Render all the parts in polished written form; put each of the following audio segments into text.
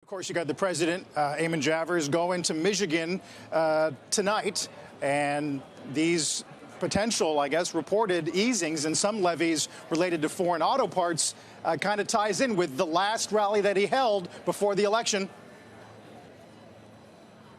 Of course, you got the president, Eamon Javers, going to Michigan tonight, and these potential, I guess, reported easings in some levies related to foreign auto parts kind of ties in with the last rally that he held before the election.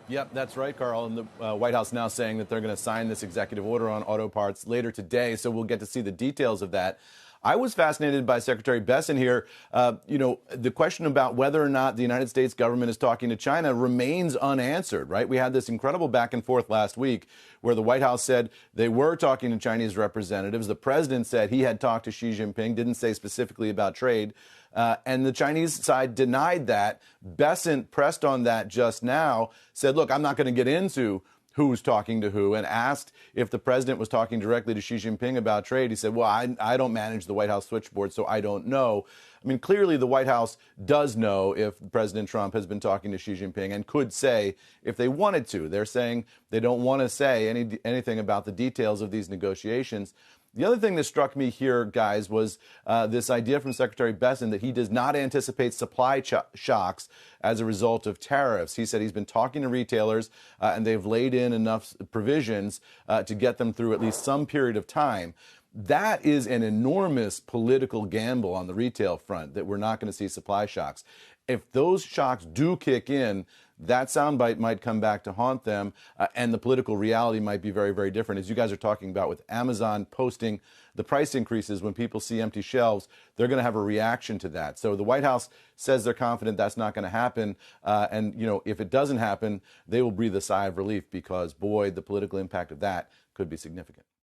Yep, that's right, Carl. And the White House now saying that they're going to sign this executive order on auto parts later today, so we'll get to see the details of that. I was fascinated by Secretary Bessent here. The question about whether or not the United States government is talking to China remains unanswered, right? We had this incredible back and forth last week where the White House said they were talking to Chinese representatives. The president said he had talked to Xi Jinping, didn't say specifically about trade. And the Chinese side denied that. Bessent pressed on that just now, said, look, I'm not going to get into who's talking to who, and asked if the president was talking directly to Xi Jinping about trade. He said, well, I don't manage the White House switchboard, so I don't know. I mean, clearly the White House does know if President Trump has been talking to Xi Jinping and could say if they wanted to. They're saying they don't want to say anything about the details of these negotiations. The other thing that struck me here, guys, was this idea from Secretary Bessent that he does not anticipate supply shocks as a result of tariffs. He said he's been talking to retailers and they've laid in enough provisions to get them through at least some period of time. That is an enormous political gamble on the retail front, that we're not going to see supply shocks. If those shocks do kick in, that soundbite might come back to haunt them, and the political reality might be very, very different. As you guys are talking about, with Amazon posting the price increases, when people see empty shelves, they're going to have a reaction to that. So the White House says they're confident that's not going to happen. And, if it doesn't happen, they will breathe a sigh of relief because, boy, the political impact of that could be significant.